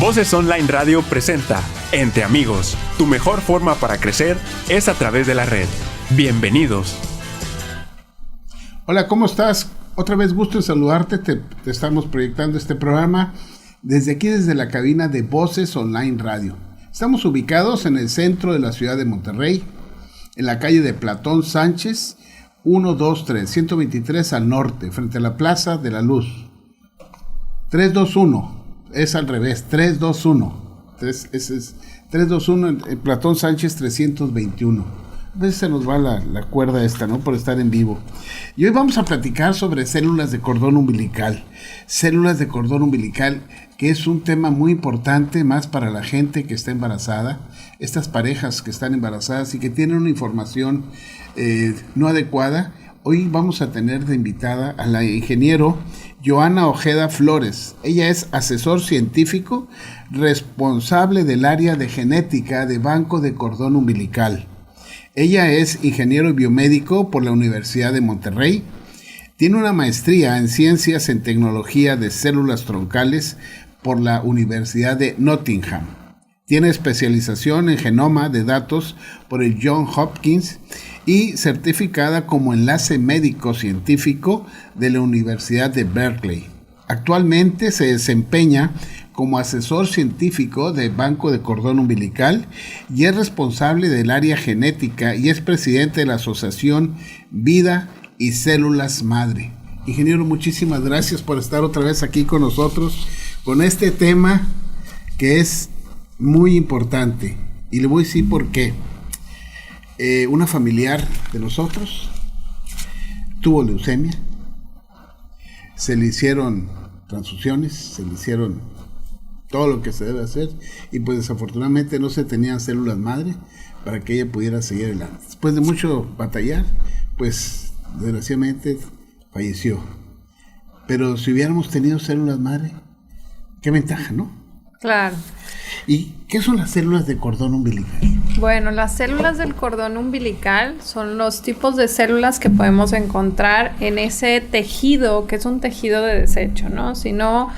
Voces Online Radio presenta Entre Amigos. Tu mejor forma para crecer es a través de la red. Bienvenidos. Hola, ¿cómo estás? Otra vez gusto en saludarte. Te estamos proyectando este programa desde aquí, desde la cabina de Voces Online Radio. Estamos ubicados en el centro de la ciudad de Monterrey, en la calle de Platón Sánchez, 123 al norte, frente a la Plaza de la Luz. 321. Es al revés, 321. 321 en Platón Sánchez 321. A veces se nos va la cuerda esta, ¿no? Por estar en vivo. Y hoy vamos a platicar sobre células de cordón umbilical. Células de cordón umbilical, que es un tema muy importante más para la gente que está embarazada. Estas parejas que están embarazadas y que tienen una información no adecuada. Hoy vamos a tener de invitada a la ingeniero Joana Ojeda Flores. Ella es asesor científico responsable del área de genética de Banco de Cordón Umbilical. Ella es ingeniero biomédico por la Universidad de Monterrey. Tiene una maestría en ciencias en tecnología de células troncales por la Universidad de Nottingham. Tiene especialización en genoma de datos por el Johns Hopkins y certificada como enlace médico científico de la Universidad de Berkeley. Actualmente se desempeña como asesor científico del Banco de Cordón Umbilical y es responsable del área genética y es presidente de la Asociación Vida y Células Madre. Ingeniero, muchísimas gracias por estar otra vez aquí con nosotros con este tema que es muy importante. Y le voy a decir por qué. Una familiar de nosotros tuvo leucemia, se le hicieron transfusiones, se le hicieron todo lo que se debe hacer y pues desafortunadamente no se tenían células madre para que ella pudiera seguir adelante. Después de mucho batallar, pues desgraciadamente falleció. Pero si hubiéramos tenido células madre, qué ventaja, ¿no? Claro. ¿Y qué son las células de cordón umbilical? Bueno, las células del cordón umbilical son los tipos de células que podemos encontrar en ese tejido, que es un tejido de desecho, ¿no? Si no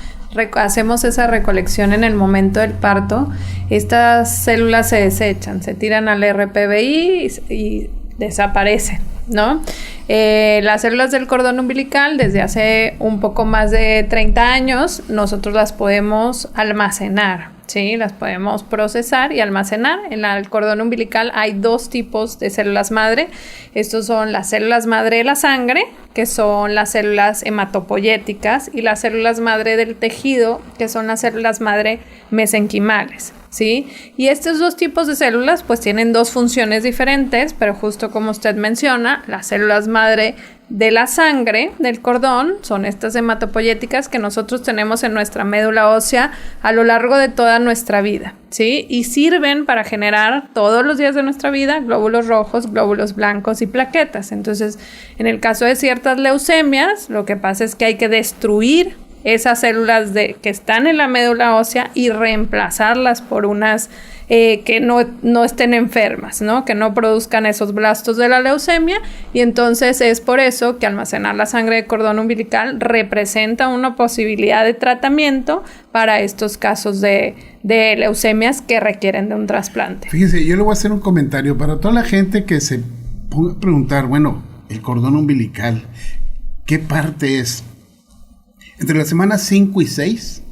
hacemos esa recolección en el momento del parto, estas células se desechan, se tiran al RPBI y desaparecen, ¿no? Las células del cordón umbilical, desde hace un poco más de 30 años, nosotros las podemos almacenar, ¿sí? Las podemos procesar y almacenar. En el cordón umbilical hay dos tipos de células madre. Estos son las células madre de la sangre, que son las células hematopoyéticas, y las células madre del tejido, que son las células madre mesenquimales, ¿sí? Y estos dos tipos de células pues tienen dos funciones diferentes, pero justo como usted menciona, las células madre de la sangre, del cordón, son estas hematopoyéticas que nosotros tenemos en nuestra médula ósea a lo largo de toda nuestra vida, ¿sí? Y sirven para generar todos los días de nuestra vida glóbulos rojos, glóbulos blancos y plaquetas. Entonces, en el caso de ciertas leucemias, lo que pasa es que hay que destruir esas células que están en la médula ósea y reemplazarlas por unas que no estén enfermas, ¿no? Que no produzcan esos blastos de la leucemia, y entonces es por eso que almacenar la sangre de cordón umbilical representa una posibilidad de tratamiento para estos casos de leucemias que requieren de un trasplante. Fíjense, yo le voy a hacer un comentario para toda la gente que se ponga a preguntar, bueno, el cordón umbilical, ¿qué parte es? Entre las semanas 5 y 6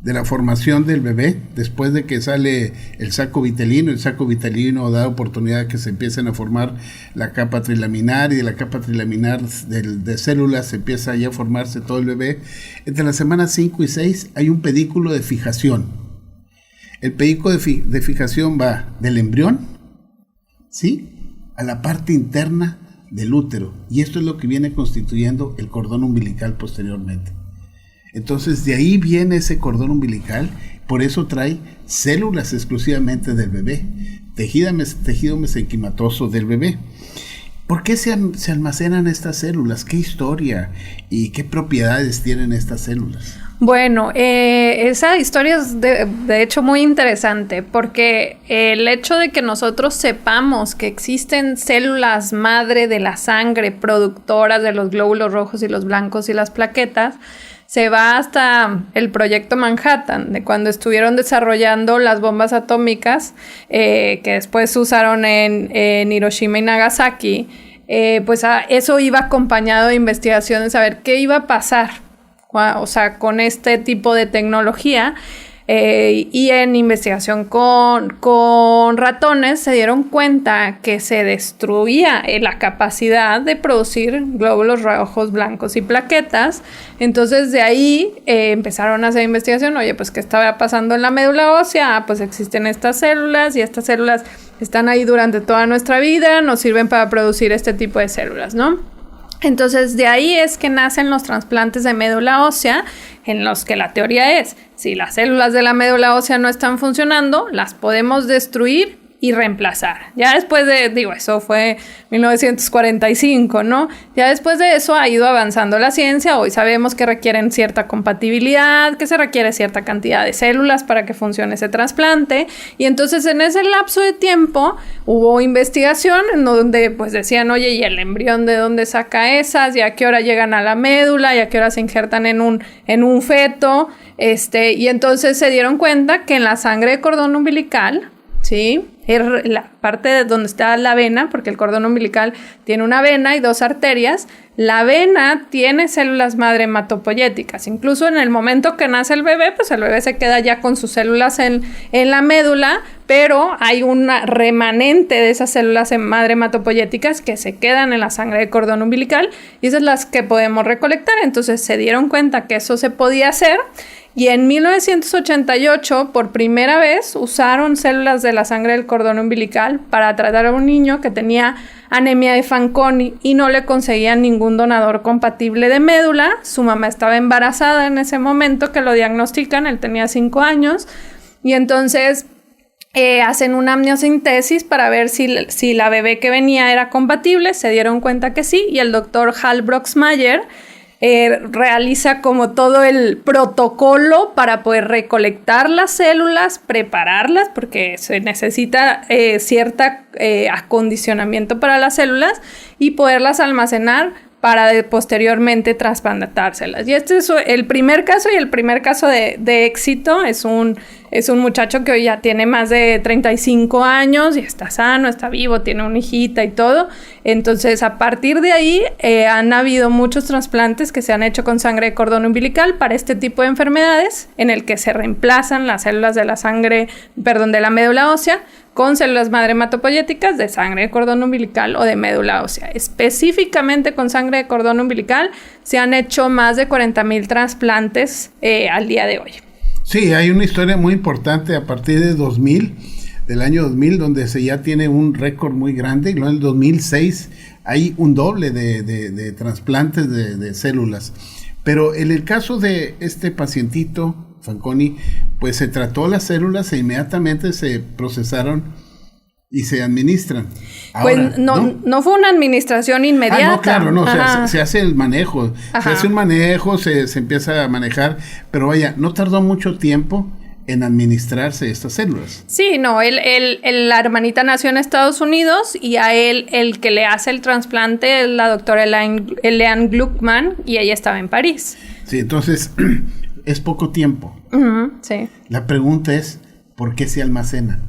de la formación del bebé, después de que sale el saco vitelino da oportunidad a que se empiecen a formar la capa trilaminar, y de la capa trilaminar de células empieza ya a formarse todo el bebé. Entre las semanas 5 y 6 hay un pedículo de fijación. El pedículo de fijación va del embrión, ¿sí?, a la parte interna del útero, y esto es lo que viene constituyendo el cordón umbilical posteriormente. Entonces de ahí viene ese cordón umbilical, por eso trae células exclusivamente del bebé, tejido mesenquimatoso del bebé. ¿Por qué se almacenan estas células? ¿Qué historia y qué propiedades tienen estas células? Bueno, esa historia es de hecho muy interesante, porque el hecho de que nosotros sepamos que existen células madre de la sangre productoras de los glóbulos rojos y los blancos y las plaquetas se va hasta el proyecto Manhattan, de cuando estuvieron desarrollando las bombas atómicas que después se usaron en Hiroshima y Nagasaki. Pues eso iba acompañado de investigaciones a ver qué iba a pasar, o sea, con este tipo de tecnología. Y en investigación con ratones se dieron cuenta que se destruía la capacidad de producir glóbulos rojos blancos y plaquetas. Entonces de ahí empezaron a hacer investigación. Oye, pues ¿qué estaba pasando en la médula ósea? Pues existen estas células y estas células están ahí durante toda nuestra vida, nos sirven para producir este tipo de células, ¿no? Entonces, de ahí es que nacen los trasplantes de médula ósea, en los que la teoría es, si las células de la médula ósea no están funcionando, las podemos destruir y reemplazar. Ya después eso fue 1945, ¿no? Ya después de eso ha ido avanzando la ciencia. Hoy sabemos que requieren cierta compatibilidad, que se requiere cierta cantidad de células para que funcione ese trasplante. Y entonces en ese lapso de tiempo hubo investigación en donde pues decían, oye, ¿y el embrión de dónde saca esas? ¿Y a qué hora llegan a la médula? ¿Y a qué hora se injertan en un feto? Y entonces se dieron cuenta que en la sangre de cordón umbilical, ¿sí? La parte de donde está la vena, porque el cordón umbilical tiene una vena y dos arterias. La vena tiene células madre hematopoyéticas. Incluso en el momento que nace el bebé, pues el bebé se queda ya con sus células en la médula, pero hay una remanente de esas células madre hematopoyéticas que se quedan en la sangre del cordón umbilical y esas son las que podemos recolectar. Entonces se dieron cuenta que eso se podía hacer. Y en 1988, por primera vez, usaron células de la sangre del cordón umbilical para tratar a un niño que tenía anemia de Fanconi y no le conseguían ningún donador compatible de médula. Su mamá estaba embarazada en ese momento que lo diagnostican, él tenía 5 años, y entonces hacen una amniocentesis para ver si la bebé que venía era compatible. Se dieron cuenta que sí, y el doctor Hal Broxmayer realiza como todo el protocolo para poder recolectar las células, prepararlas, porque se necesita cierta acondicionamiento para las células, y poderlas almacenar para posteriormente trasplantárselas. Y este es el primer caso, y el primer caso de éxito es un muchacho que hoy ya tiene más de 35 años y está sano, está vivo, tiene una hijita y todo. Entonces, a partir de ahí han habido muchos trasplantes que se han hecho con sangre de cordón umbilical para este tipo de enfermedades, en el que se reemplazan las células de de la médula ósea con células madre hematopoyéticas de sangre de cordón umbilical o de médula ósea. Específicamente con sangre de cordón umbilical se han hecho más de 40,000 trasplantes al día de hoy. Sí, hay una historia muy importante a partir de del año 2000, donde se ya tiene un récord muy grande, y luego en el 2006 hay un doble de trasplantes de células. Pero en el caso de este pacientito, Fanconi, pues se trató las células e inmediatamente se procesaron y se administran. Ahora, pues no fue una administración inmediata. No, claro, no, se hace el manejo. Ajá. Se hace un manejo, se empieza a manejar, pero vaya, no tardó mucho tiempo en administrarse estas células. Sí, no, la hermanita nació en Estados Unidos, y a él el que le hace el trasplante es la doctora Elaine Gluckman, y ella estaba en París. Sí, entonces es poco tiempo. Uh-huh, sí. La pregunta es, ¿por qué se almacenan?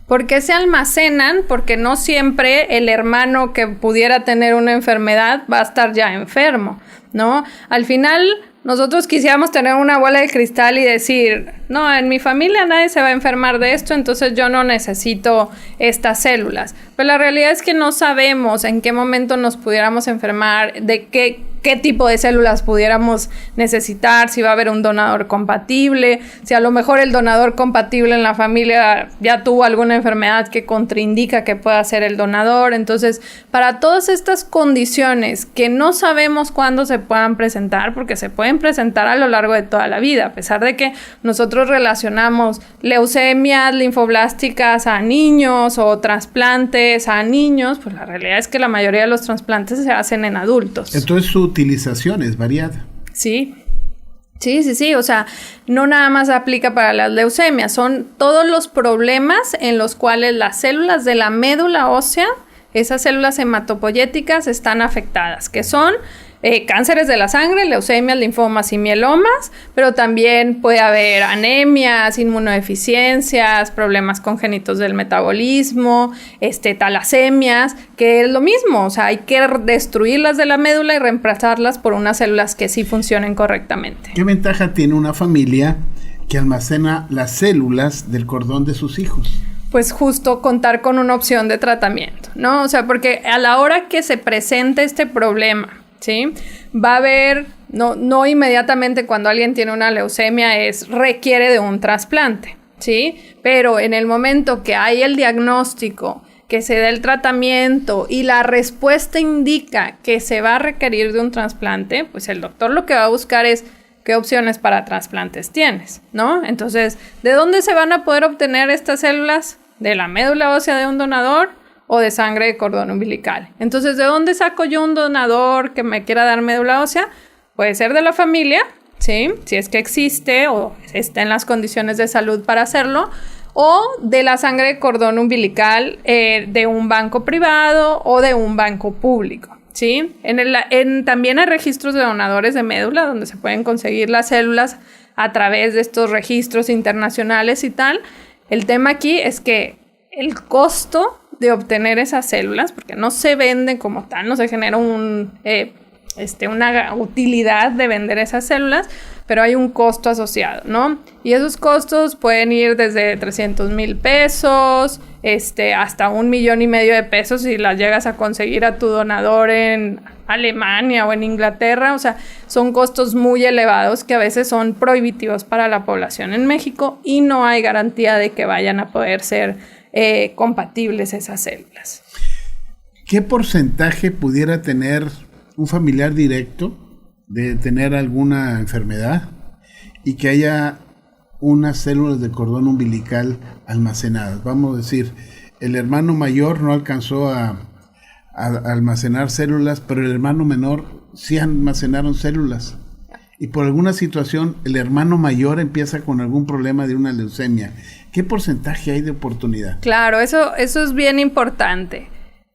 ¿Por qué se almacenan? Porque no siempre el hermano que pudiera tener una enfermedad va a estar ya enfermo, ¿no? Al final, nosotros quisiéramos tener una bola de cristal y decir, no, en mi familia nadie se va a enfermar de esto, entonces yo no necesito estas células. Pero la realidad es que no sabemos en qué momento nos pudiéramos enfermar, de qué tipo de células pudiéramos necesitar, si va a haber un donador compatible, si a lo mejor el donador compatible en la familia ya tuvo alguna enfermedad que contraindica que pueda ser el donador. Entonces, para todas estas condiciones que no sabemos cuándo se puedan presentar, porque se pueden presentar a lo largo de toda la vida, a pesar de que nosotros relacionamos leucemias linfoblásticas a niños o trasplantes a niños, pues la realidad es que la mayoría de los trasplantes se hacen en adultos. Entonces su utilización es variada. Sí, o sea, no nada más aplica para las leucemias, son todos los problemas en los cuales las células de la médula ósea, esas células hematopoyéticas, están afectadas, que son cánceres de la sangre, leucemias, linfomas y mielomas, pero también puede haber anemias, inmunodeficiencias, problemas congénitos del metabolismo, talasemias, que es lo mismo, o sea, hay que destruirlas de la médula y reemplazarlas por unas células que sí funcionen correctamente. ¿Qué ventaja tiene una familia que almacena las células del cordón de sus hijos? Pues justo contar con una opción de tratamiento, ¿no? O sea, porque a la hora que se presente este problema, ¿sí? Va a haber, no inmediatamente cuando alguien tiene una leucemia requiere de un trasplante, ¿sí? Pero en el momento que hay el diagnóstico, que se dé el tratamiento y la respuesta indica que se va a requerir de un trasplante, pues el doctor lo que va a buscar es qué opciones para trasplantes tienes, ¿no? Entonces, ¿de dónde se van a poder obtener estas células? ¿De la médula ósea de un donador o de sangre de cordón umbilical? Entonces, ¿de dónde saco yo un donador que me quiera dar médula ósea? Puede ser de la familia, ¿sí? Si es que existe o está en las condiciones de salud para hacerlo, o de la sangre de cordón umbilical de un banco privado o de un banco público. ¿Sí? También hay registros de donadores de médula donde se pueden conseguir las células a través de estos registros internacionales y tal. El tema aquí es que el costo de obtener esas células, porque no se venden como tal, no se genera una utilidad de vender esas células, pero hay un costo asociado, ¿no? Y esos costos pueden ir desde 300,000 pesos, hasta 1,5 millones de pesos si las llegas a conseguir a tu donador en Alemania o en Inglaterra. O sea, son costos muy elevados que a veces son prohibitivos para la población en México y no hay garantía de que vayan a poder ser compatibles esas células. ¿Qué porcentaje pudiera tener un familiar directo de tener alguna enfermedad y que haya unas células de cordón umbilical almacenadas? Vamos a decir, el hermano mayor no alcanzó a almacenar células, pero el hermano menor sí almacenaron células. Y por alguna situación el hermano mayor empieza con algún problema de una leucemia. ¿Qué porcentaje hay de oportunidad? Claro, eso es bien importante.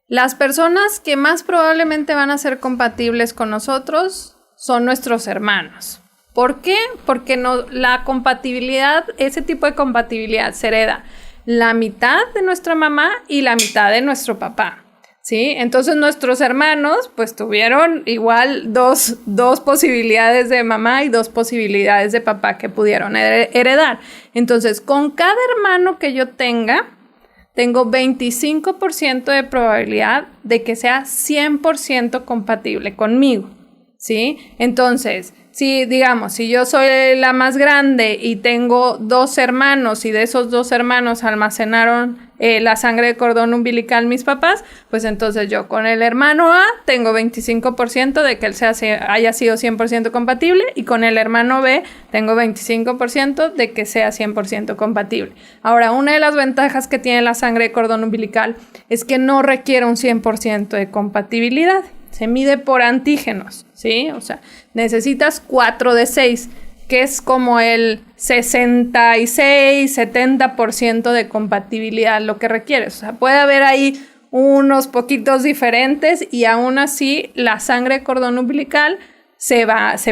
Las personas que más probablemente van a ser compatibles con nosotros son nuestros hermanos. ¿Por qué? Porque la compatibilidad, ese tipo de compatibilidad se hereda la mitad de nuestra mamá y la mitad de nuestro papá, ¿sí? Entonces nuestros hermanos pues tuvieron igual dos posibilidades de mamá y 2 posibilidades de papá que pudieron heredar. Entonces con cada hermano que yo tengo 25% de probabilidad de que sea 100% compatible conmigo, ¿sí? Entonces, si yo soy la más grande y tengo 2 hermanos y de esos 2 hermanos almacenaron la sangre de cordón umbilical mis papás, pues entonces yo con el hermano A tengo 25% de que él haya sido 100% compatible y con el hermano B tengo 25% de que sea 100% compatible. Ahora, una de las ventajas que tiene la sangre de cordón umbilical es que no requiere un 100% de compatibilidad. Se mide por antígenos, ¿sí? O sea, necesitas 4 de 6, que es como el 66-70% de compatibilidad lo que requieres. O sea, puede haber ahí unos poquitos diferentes y aún así la sangre de cordón umbilical se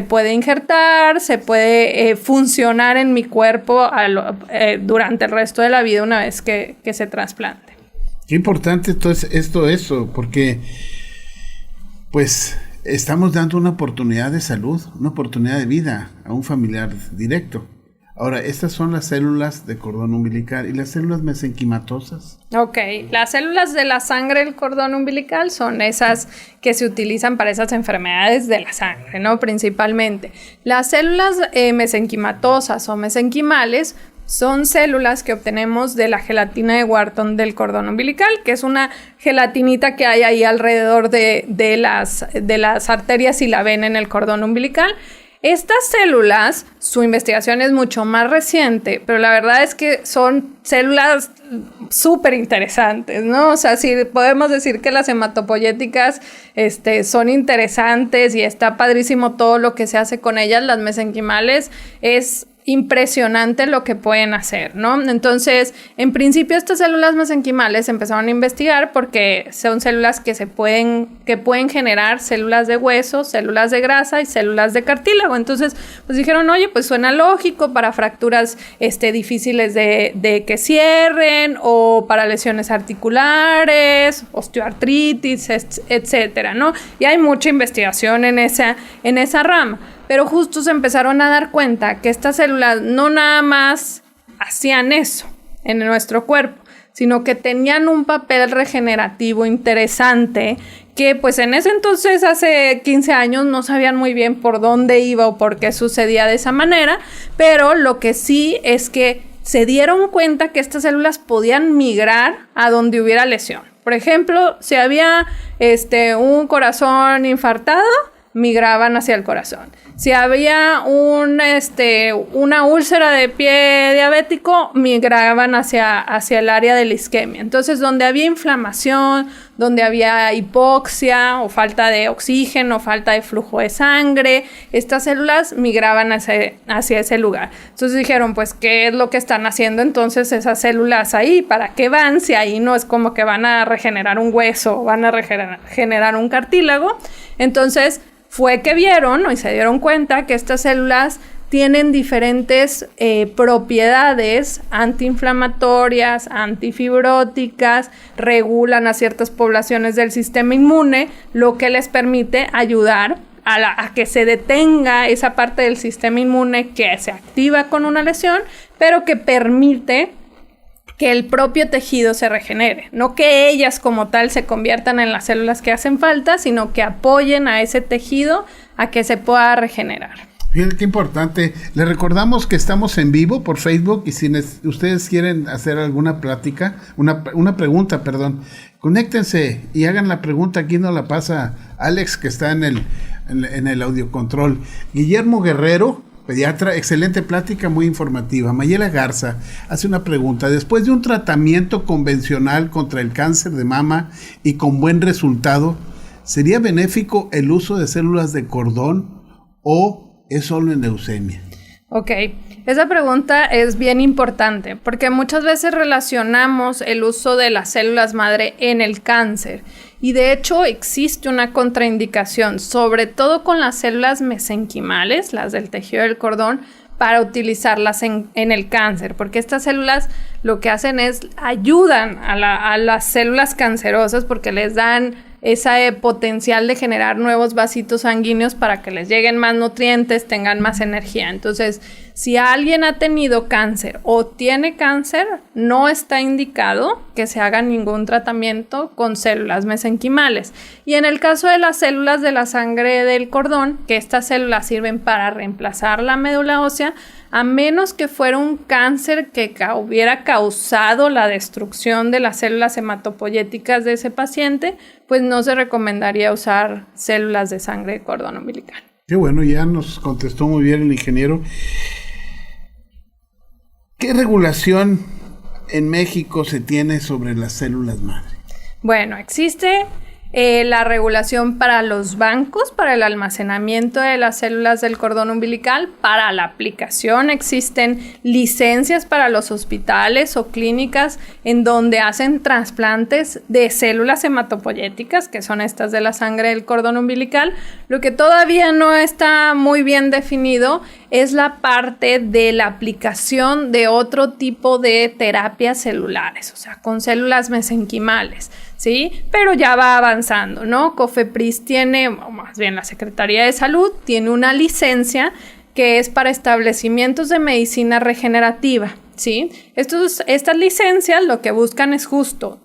puede injertar, se puede funcionar en mi cuerpo durante el resto de la vida una vez que se trasplante. Qué importante eso, porque pues estamos dando una oportunidad de salud, una oportunidad de vida a un familiar directo. Ahora, estas son las células de cordón umbilical y las células mesenquimatosas. Ok, las células de la sangre del cordón umbilical son esas que se utilizan para esas enfermedades de la sangre, ¿no? Principalmente. Las células mesenquimatosas o mesenquimales son células que obtenemos de la gelatina de Wharton del cordón umbilical, que es una gelatinita que hay ahí alrededor de las arterias y la vena en el cordón umbilical. Estas células, su investigación es mucho más reciente, pero la verdad es que son células súper interesantes, ¿no? O sea, sí podemos decir que las hematopoyéticas son interesantes y está padrísimo todo lo que se hace con ellas. Las mesenquimales es impresionante lo que pueden hacer, ¿no? Entonces, en principio estas células mesenquimales se empezaron a investigar porque son células que pueden generar células de hueso, células de grasa y células de cartílago. Entonces, pues dijeron, oye, pues suena lógico para fracturas difíciles de que cierren o para lesiones articulares, osteoartritis, etcétera, ¿no? Y hay mucha investigación en esa rama. Pero justo se empezaron a dar cuenta que estas células no nada más hacían eso en nuestro cuerpo, sino que tenían un papel regenerativo interesante que pues en ese entonces, hace 15 años, no sabían muy bien por dónde iba o por qué sucedía de esa manera, pero lo que sí es que se dieron cuenta que estas células podían migrar a donde hubiera lesión. Por ejemplo, si había un corazón infartado, migraban hacia el corazón. Si había una úlcera de pie diabético, migraban hacia el área de la isquemia. Entonces, donde había inflamación, donde había hipoxia o falta de oxígeno, falta de flujo de sangre, estas células migraban hacia ese lugar. Entonces dijeron, pues, ¿qué es lo que están haciendo entonces esas células ahí? ¿Para qué van? Si ahí no es como que van a regenerar un hueso, van a regenerar un cartílago. Entonces, fue que vieron y se dieron cuenta que estas células tienen diferentes propiedades antiinflamatorias, antifibróticas, regulan a ciertas poblaciones del sistema inmune, lo que les permite ayudar a que se detenga esa parte del sistema inmune que se activa con una lesión, pero que permite que el propio tejido se regenere, no que ellas como tal se conviertan en las células que hacen falta, sino que apoyen a ese tejido a que se pueda regenerar. Fíjense qué importante. Les recordamos que estamos en vivo por Facebook y si ustedes quieren hacer alguna plática, una pregunta, conéctense y hagan la pregunta. Aquí nos la pasa Alex, que está en el audiocontrol. Guillermo Guerrero, pediatra, excelente plática, muy informativa. Mayela Garza hace una pregunta. Después de un tratamiento convencional contra el cáncer de mama y con buen resultado, ¿sería benéfico el uso de células de cordón o es solo en leucemia? Ok, esa pregunta es bien importante porque muchas veces relacionamos el uso de las células madre en el cáncer y de hecho existe una contraindicación, sobre todo con las células mesenquimales, las del tejido del cordón, para utilizarlas en el cáncer, porque estas células lo que hacen es ayudan a las células cancerosas porque les dan ese potencial de generar nuevos vasitos sanguíneos para que les lleguen más nutrientes, tengan más energía. Entonces, si alguien ha tenido cáncer o tiene cáncer, no está indicado que se haga ningún tratamiento con células mesenquimales. Y en el caso de las células de la sangre del cordón, que estas células sirven para reemplazar la médula ósea, a menos que fuera un cáncer que hubiera causado la destrucción de las células hematopoyéticas de ese paciente, pues no se recomendaría usar células de sangre de cordón umbilical. Qué bueno, ya nos contestó muy bien el ingeniero. ¿Qué regulación en México se tiene sobre las células madre? Bueno, existe la regulación para los bancos, para el almacenamiento de las células del cordón umbilical, para la aplicación existen licencias para los hospitales o clínicas en donde hacen trasplantes de células hematopoyéticas, que son estas de la sangre del cordón umbilical. Lo que todavía no está muy bien definido es la parte de la aplicación de otro tipo de terapias celulares, o sea, con células mesenquimales, ¿sí? Pero ya va avanzando, ¿no? COFEPRIS tiene, o más bien la Secretaría de Salud, tiene una licencia que es para establecimientos de medicina regenerativa, ¿sí? Estas licencias lo que buscan es justo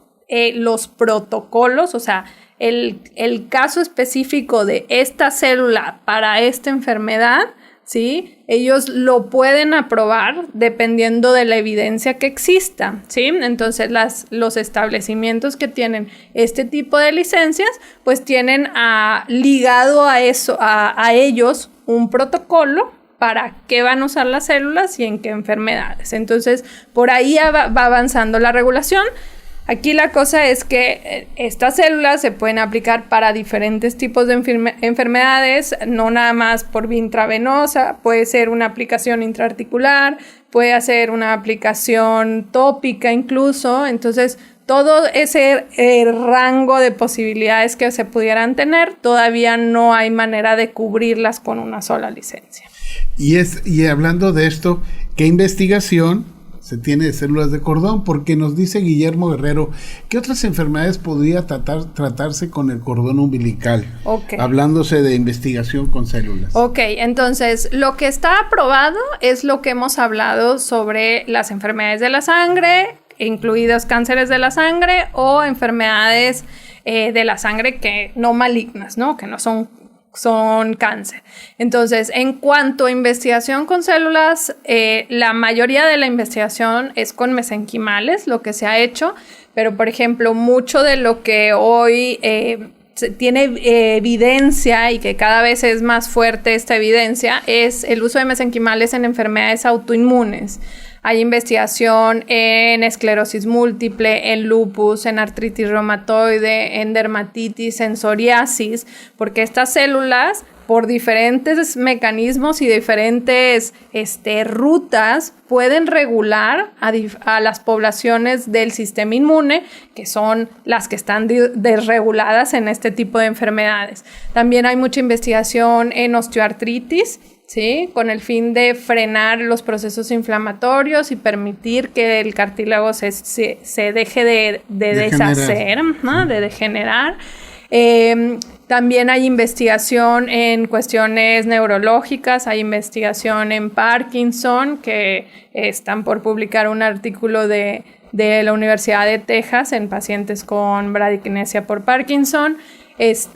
los protocolos, o sea, el caso específico de esta célula para esta enfermedad, ¿sí? Ellos lo pueden aprobar dependiendo de la evidencia que exista, ¿sí? Entonces los establecimientos que tienen este tipo de licencias pues tienen ligado a eso, a ellos un protocolo para qué van a usar las células y en qué enfermedades. Entonces por ahí va avanzando la regulación. Aquí la cosa es que estas células se pueden aplicar para diferentes tipos de enfermedades, no nada más por vía intravenosa, puede ser una aplicación intraarticular, puede ser una aplicación tópica incluso. Entonces, todo ese rango de posibilidades que se pudieran tener, todavía no hay manera de cubrirlas con una sola licencia. Y hablando de esto, ¿qué investigación se tiene de células de cordón? Porque nos dice Guillermo Guerrero, ¿qué otras enfermedades podría tratarse con el cordón umbilical? Okay. Hablándose de investigación con células. Ok, entonces lo que está aprobado es lo que hemos hablado sobre las enfermedades de la sangre, incluidos cánceres de la sangre o enfermedades de la sangre que no malignas, ¿no? Que no son cáncer. Entonces, en cuanto a investigación con células, la mayoría de la investigación es con mesenquimales, lo que se ha hecho, pero por ejemplo, mucho de lo que hoy tiene evidencia y que cada vez es más fuerte esta evidencia es el uso de mesenquimales en enfermedades autoinmunes. Hay investigación en esclerosis múltiple, en lupus, en artritis reumatoide, en dermatitis, en psoriasis, porque estas células, por diferentes mecanismos y diferentes rutas, pueden regular a las poblaciones del sistema inmune, que son las que están desreguladas en este tipo de enfermedades. También hay mucha investigación en osteoartritis, ¿sí? Con el fin de frenar los procesos inflamatorios y permitir que el cartílago se deje de deshacer, ¿no? De degenerar. También hay investigación en cuestiones neurológicas, hay investigación en Parkinson, que están por publicar un artículo de la Universidad de Texas en pacientes con bradiquinesia por Parkinson.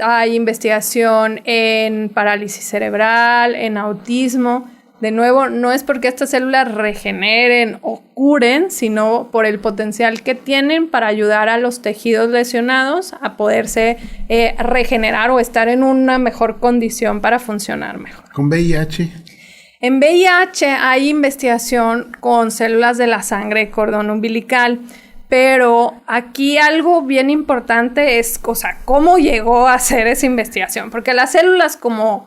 Hay investigación en parálisis cerebral, en autismo. De nuevo, no es porque estas células regeneren o curen, sino por el potencial que tienen para ayudar a los tejidos lesionados a poderse regenerar o estar en una mejor condición para funcionar mejor. ¿Con VIH? En VIH hay investigación con células de la sangre de cordón umbilical. Pero aquí algo bien importante es, cómo llegó a hacer esa investigación, porque las células como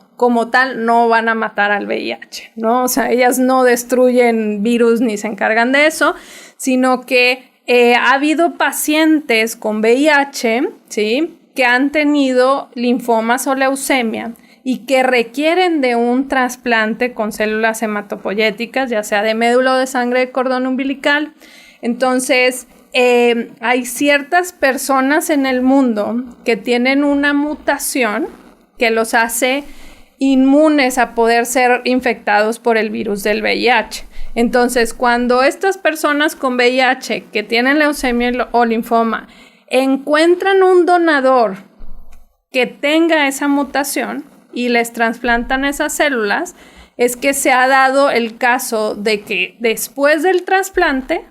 tal no van a matar al VIH, ¿no? O sea, ellas no destruyen virus ni se encargan de eso, sino que ha habido pacientes con VIH, ¿sí? Que han tenido linfomas o leucemia y que requieren de un trasplante con células hematopoyéticas, ya sea de médula o de sangre de cordón umbilical. Entonces, hay ciertas personas en el mundo que tienen una mutación que los hace inmunes a poder ser infectados por el virus del VIH. Entonces, cuando estas personas con VIH que tienen leucemia o linfoma encuentran un donador que tenga esa mutación y les trasplantan esas células, es que se ha dado el caso de que después del trasplante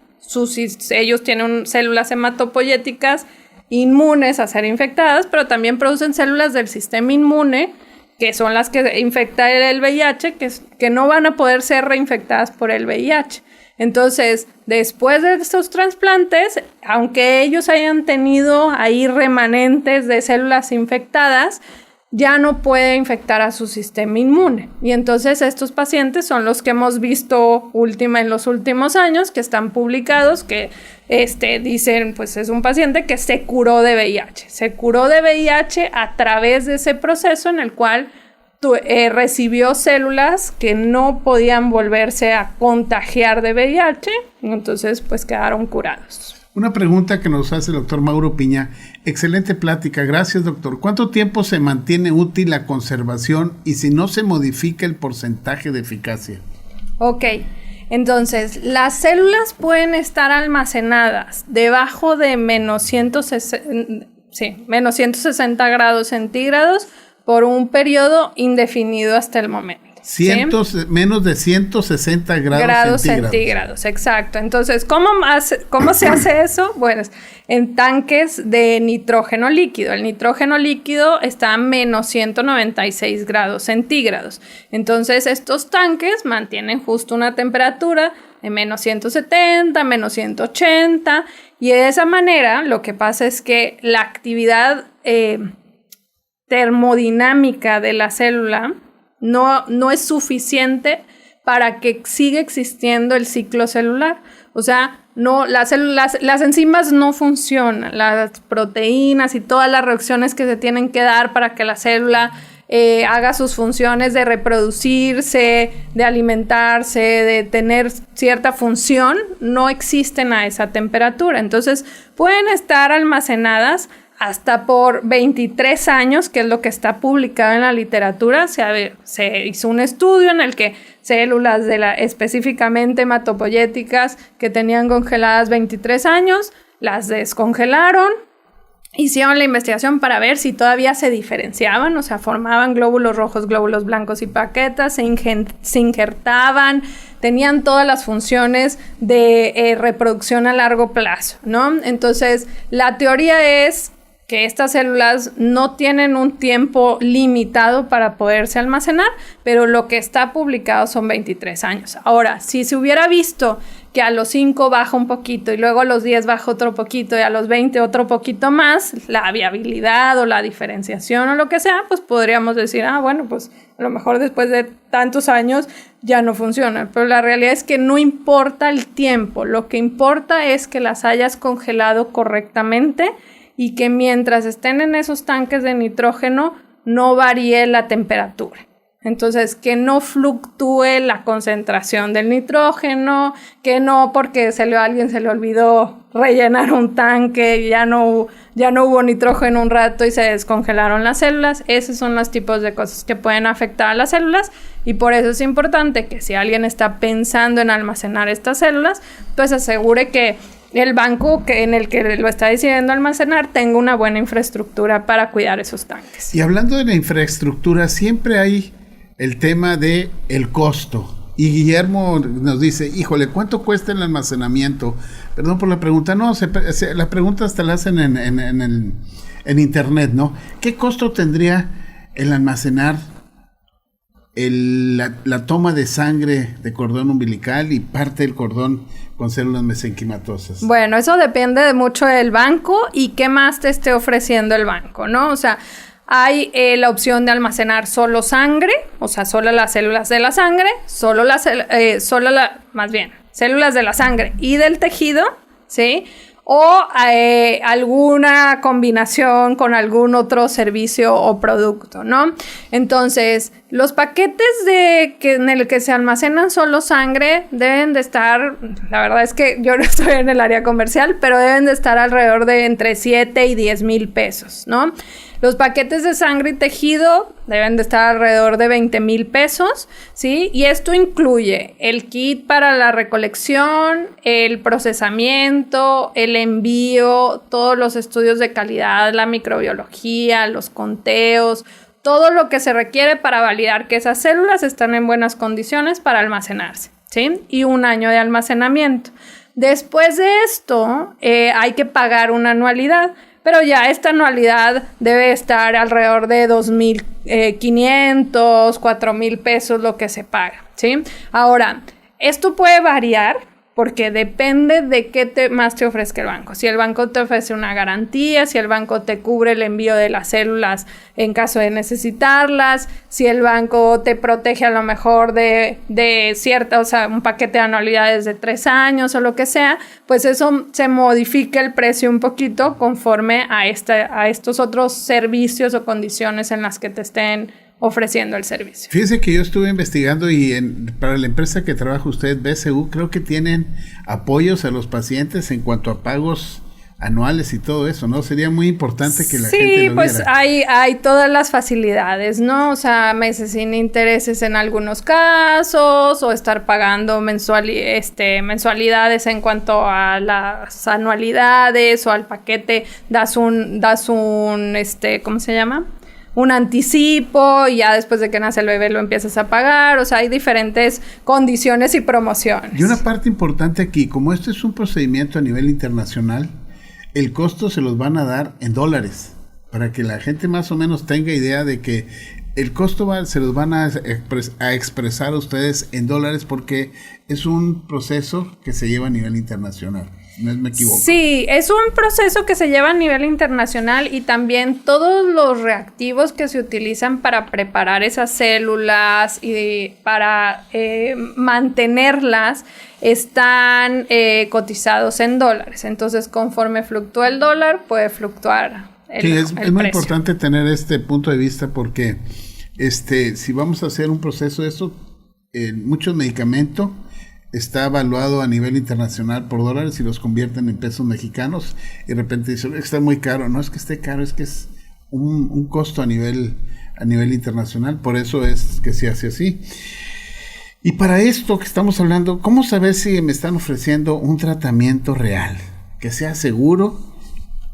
ellos tienen células hematopoyéticas inmunes a ser infectadas, pero también producen células del sistema inmune, que son las que infectan el VIH, que no van a poder ser reinfectadas por el VIH. Entonces, después de estos trasplantes, aunque ellos hayan tenido ahí remanentes de células infectadas, ya no puede infectar a su sistema inmune. Y entonces estos pacientes son los que hemos visto en los últimos años, que están publicados, que dicen, pues es un paciente que se curó de VIH. Se curó de VIH a través de ese proceso en el cual recibió células que no podían volverse a contagiar de VIH, entonces pues quedaron curados. Una pregunta que nos hace el doctor Mauro Piña. Excelente plática, gracias doctor. ¿Cuánto tiempo se mantiene útil la conservación y si no se modifica el porcentaje de eficacia? Ok, entonces las células pueden estar almacenadas debajo de menos 160 grados centígrados por un periodo indefinido hasta el momento. Menos de 160 grados centígrados. Exacto. Entonces, ¿cómo se hace eso? Bueno, en tanques de nitrógeno líquido. El nitrógeno líquido está a menos 196 grados centígrados. Entonces, estos tanques mantienen justo una temperatura en menos 170, menos 180, y de esa manera lo que pasa es que la actividad termodinámica de la célula no es suficiente para que siga existiendo el ciclo celular. O sea, no, las enzimas no funcionan, las proteínas y todas las reacciones que se tienen que dar para que la célula haga sus funciones de reproducirse, de alimentarse, de tener cierta función, no existen a esa temperatura. Entonces, pueden estar almacenadas hasta por 23 años, que es lo que está publicado en la literatura. Se hizo un estudio en el que células específicamente hematopoyéticas que tenían congeladas 23 años, las descongelaron, hicieron la investigación para ver si todavía se diferenciaban, o sea, formaban glóbulos rojos, glóbulos blancos y plaquetas, se injertaban, tenían todas las funciones de reproducción a largo plazo, ¿no? Entonces, la teoría es que estas células no tienen un tiempo limitado para poderse almacenar, pero lo que está publicado son 23 años. Ahora, si se hubiera visto que a los 5 baja un poquito y luego a los 10 baja otro poquito y a los 20 otro poquito más, la viabilidad o la diferenciación o lo que sea, pues podríamos decir, bueno, pues a lo mejor después de tantos años ya no funciona. Pero la realidad es que no importa el tiempo, lo que importa es que las hayas congelado correctamente y que mientras estén en esos tanques de nitrógeno no varíe la temperatura. Entonces, que no fluctúe la concentración del nitrógeno, que no porque a alguien se le olvidó rellenar un tanque, ya no hubo nitrógeno un rato y se descongelaron las células. Esos son los tipos de cosas que pueden afectar a las células, y por eso es importante que si alguien está pensando en almacenar estas células, pues asegure que el banco en el que lo está decidiendo almacenar tenga una buena infraestructura para cuidar esos tanques. Y hablando de la infraestructura, siempre hay el tema de el costo. Y Guillermo nos dice, híjole, ¿cuánto cuesta el almacenamiento? Perdón por la pregunta. No, la pregunta hasta la hacen en internet, ¿no? ¿Qué costo tendría el almacenar la toma de sangre de cordón umbilical y parte del cordón con células mesenquimatosas? Bueno, eso depende de mucho del banco y qué más te esté ofreciendo el banco, ¿no? O sea, hay la opción de almacenar solo sangre, o sea, solo las células de la sangre, células de la sangre y del tejido, ¿sí? O alguna combinación con algún otro servicio o producto, ¿no? Entonces, los paquetes en el que se almacenan solo sangre deben de estar, la verdad es que yo no estoy en el área comercial, pero deben de estar alrededor de entre 7 y 10 mil pesos, ¿no? Los paquetes de sangre y tejido deben de estar alrededor de 20 mil pesos, ¿sí? Y esto incluye el kit para la recolección, el procesamiento, el envío, todos los estudios de calidad, la microbiología, los conteos, todo lo que se requiere para validar que esas células están en buenas condiciones para almacenarse, ¿sí? Y 1 año de almacenamiento. Después de esto, hay que pagar una anualidad. Pero ya esta anualidad debe estar alrededor de 2,500, 4,000 pesos lo que se paga, ¿sí? Ahora, esto puede variar porque depende de qué más te ofrezca el banco. Si el banco te ofrece una garantía, si el banco te cubre el envío de las células en caso de necesitarlas, si el banco te protege a lo mejor de cierta, o sea, un paquete de anualidades de 3 años o lo que sea, pues eso se modifica el precio un poquito conforme a estos otros servicios o condiciones en las que te estén ofreciendo el servicio. Fíjese que yo estuve investigando y para la empresa que trabaja usted, BCU, creo que tienen apoyos a los pacientes en cuanto a pagos anuales y todo eso, ¿no? Sería muy importante que la gente lo viera. Sí, pues hay todas las facilidades, ¿no? O sea, meses sin intereses en algunos casos, o estar pagando mensualidades en cuanto a las anualidades, o al paquete das un ¿cómo se llama? Un anticipo, y ya después de que nace el bebé lo empiezas a pagar. O sea, hay diferentes condiciones y promociones. Y una parte importante aquí, como esto es un procedimiento a nivel internacional, el costo se los van a dar en dólares, para que la gente más o menos tenga idea de que el costo se los van a expresar a ustedes en dólares porque es un proceso que se lleva a nivel internacional. No me equivoco. Sí, es un proceso que se lleva a nivel internacional y también todos los reactivos que se utilizan para preparar esas células y para mantenerlas están cotizados en dólares. Entonces, conforme fluctúa el dólar, puede fluctuar es muy importante tener este punto de vista porque si vamos a hacer un proceso de eso, muchos medicamentos está evaluado a nivel internacional por dólares y los convierten en pesos mexicanos y de repente dicen, está muy caro. No es que esté caro, es que es un costo a nivel internacional, por eso es que se hace así. Y para esto que estamos hablando, ¿cómo saber si me están ofreciendo un tratamiento real, que sea seguro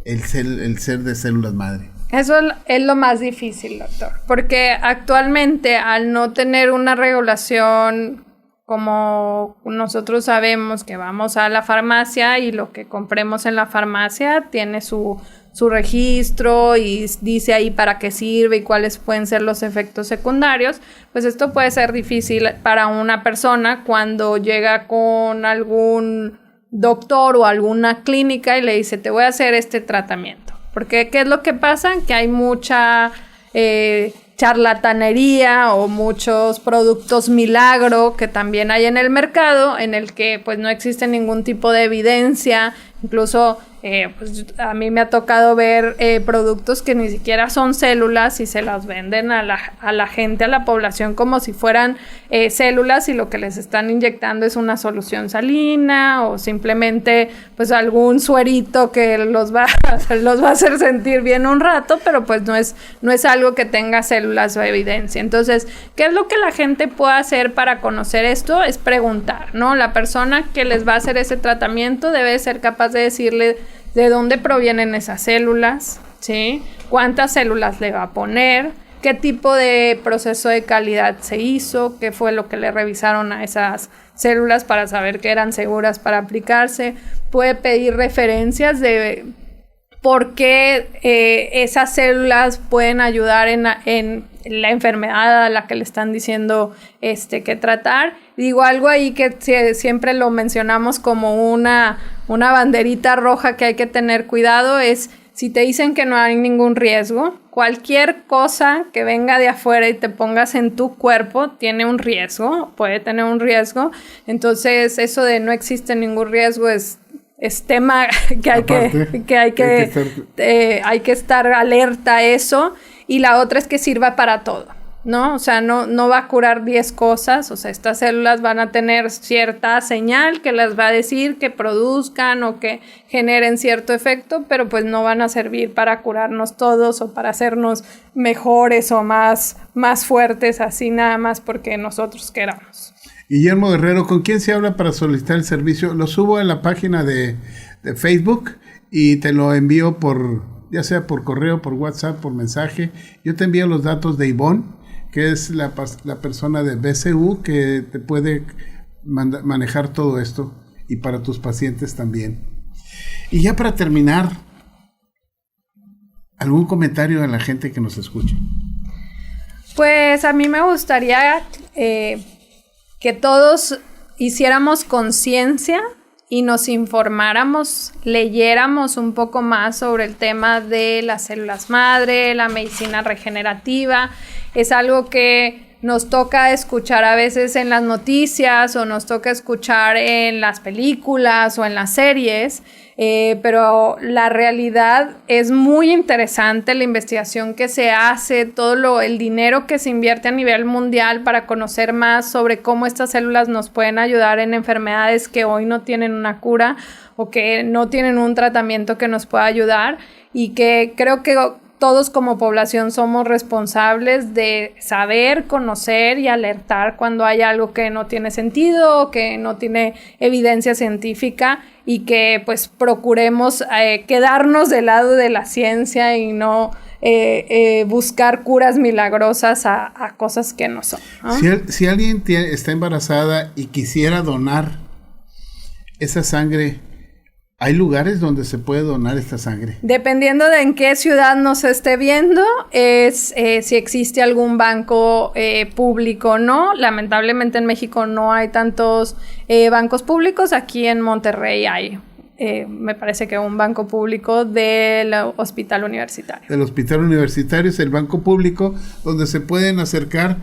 el ser de células madre? Eso es lo más difícil, doctor, porque actualmente al no tener una regulación como nosotros sabemos que vamos a la farmacia y lo que compremos en la farmacia tiene su registro y dice ahí para qué sirve y cuáles pueden ser los efectos secundarios, pues esto puede ser difícil para una persona cuando llega con algún doctor o alguna clínica y le dice, te voy a hacer este tratamiento. Porque, ¿qué es lo que pasa? Que hay mucha charlatanería o muchos productos milagro que también hay en el mercado en el que pues no existe ningún tipo de evidencia, incluso pues a mí me ha tocado ver productos que ni siquiera son células y se las venden a la gente, a la población como si fueran células y lo que les están inyectando es una solución salina o simplemente pues algún suerito que los va a hacer sentir bien un rato, pero pues no es algo que tenga células o evidencia. Entonces, ¿qué es lo que la gente puede hacer para conocer esto? Es preguntar, ¿no? La persona que les va a hacer ese tratamiento debe ser capaz de decirle de dónde provienen esas células, ¿sí? ¿Cuántas células le va a poner? ¿Qué tipo de proceso de calidad se hizo? ¿Qué fue lo que le revisaron a esas células para saber que eran seguras para aplicarse? Puede pedir referencias de por qué esas células pueden ayudar en la enfermedad a la que le están diciendo que tratar. Digo, algo ahí que siempre lo mencionamos como una banderita roja que hay que tener cuidado es si te dicen que no hay ningún riesgo, cualquier cosa que venga de afuera y te pongas en tu cuerpo tiene un riesgo, puede tener un riesgo. Entonces, eso de no existe ningún riesgo es tema que hay que estar alerta a eso. Y la otra es que sirva para todo, ¿no? O sea, no va a curar 10 cosas. O sea, estas células van a tener cierta señal que les va a decir que produzcan o que generen cierto efecto, pero pues no van a servir para curarnos todos o para hacernos mejores o más fuertes, así nada más porque nosotros queramos. Guillermo Guerrero, ¿con quién se habla para solicitar el servicio? Lo subo en la página de Facebook y te lo envío ya sea por correo, por WhatsApp, por mensaje. Yo te envío los datos de Ivonne, que es la persona de BCU que te puede manejar todo esto y para tus pacientes también. Y ya para terminar, ¿algún comentario a la gente que nos escucha? Pues a mí me gustaría que todos hiciéramos conciencia y nos informáramos, leyéramos un poco más sobre el tema de las células madre, la medicina regenerativa. Es algo que nos toca escuchar a veces en las noticias o nos toca escuchar en las películas o en las series, pero la realidad es muy interesante, la investigación que se hace, el dinero que se invierte a nivel mundial para conocer más sobre cómo estas células nos pueden ayudar en enfermedades que hoy no tienen una cura o que no tienen un tratamiento que nos pueda ayudar, y que creo que todos como población somos responsables de saber, conocer y alertar cuando hay algo que no tiene sentido, que no tiene evidencia científica, y que pues procuremos quedarnos del lado de la ciencia y no buscar curas milagrosas a cosas que no son, ¿no? Si alguien está embarazada y quisiera donar esa sangre, ¿Hay lugares donde se puede donar esta sangre? Dependiendo de en qué ciudad nos esté viendo, es si existe algún banco público o no. Lamentablemente en México no hay tantos bancos públicos. Aquí en Monterrey hay, me parece que un banco público del hospital universitario. Del hospital universitario es el banco público donde se pueden acercar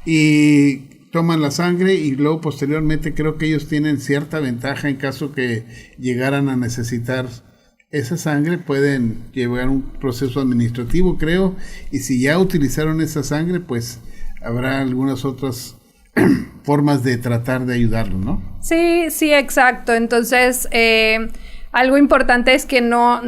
y toman la sangre, y luego posteriormente creo que ellos tienen cierta ventaja en caso que llegaran a necesitar esa sangre, pueden llevar un proceso administrativo, creo, y si ya utilizaron esa sangre, pues habrá algunas otras formas de tratar de ayudarlo, ¿no? Sí, exacto. Entonces, algo importante es que no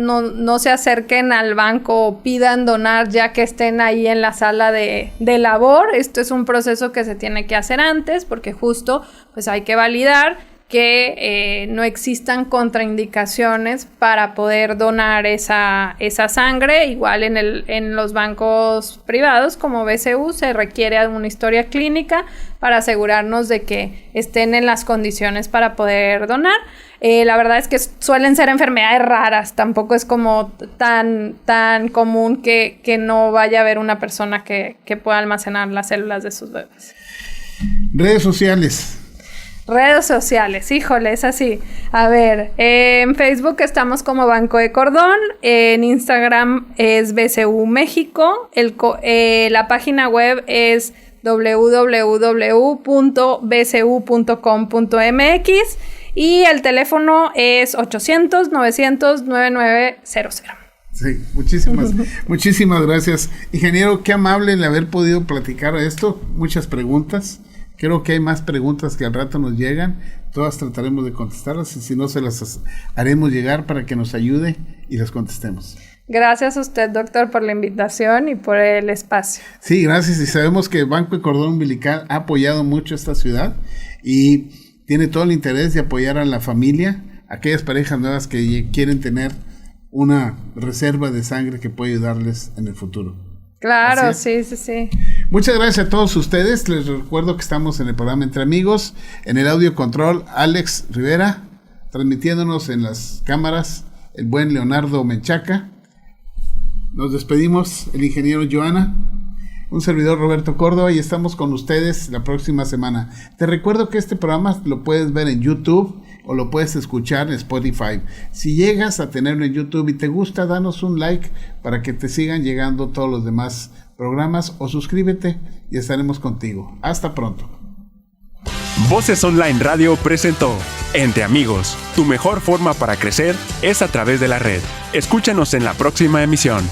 se acerquen al banco o pidan donar ya que estén ahí en la sala de labor. Esto es un proceso que se tiene que hacer antes, porque justo pues hay que validar que no existan contraindicaciones para poder donar esa sangre. Igual en los bancos privados como BCU se requiere una historia clínica para asegurarnos de que estén en las condiciones para poder donar. La verdad es que suelen ser enfermedades raras, tampoco es como tan común que no vaya a haber una persona que pueda almacenar las células de sus bebés. Redes sociales. Redes sociales, híjole, es así. A ver, en Facebook estamos como Banco de Cordón, en Instagram es BCU México, la página web es www.bcu.com.mx y el teléfono es 800-900-9900. Sí, muchísimas gracias. Ingeniero, qué amable el haber podido platicar esto, muchas preguntas. Creo que hay más preguntas que al rato nos llegan, todas trataremos de contestarlas y si no se las haremos llegar para que nos ayude y las contestemos. Gracias a usted, doctor, por la invitación y por el espacio. Sí, gracias, y sabemos que Banco de Cordón Umbilical ha apoyado mucho esta ciudad y tiene todo el interés de apoyar a la familia, aquellas parejas nuevas que quieren tener una reserva de sangre que puede ayudarles en el futuro. Claro, sí. Muchas gracias a todos ustedes. Les recuerdo que estamos en el programa Entre Amigos, en el audio control Alex Rivera, transmitiéndonos en las cámaras el buen Leonardo Menchaca. Nos despedimos el ingeniero Joana, un servidor Roberto Córdoba, y estamos con ustedes la próxima semana. Te recuerdo que este programa lo puedes ver en YouTube o lo puedes escuchar en Spotify. Si llegas a tenerlo en YouTube y te gusta, danos un like para que te sigan llegando todos los demás programas, o suscríbete y estaremos contigo. Hasta pronto. Voces Online Radio presentó Entre Amigos. Tu mejor forma para crecer es a través de la red. Escúchanos en la próxima emisión.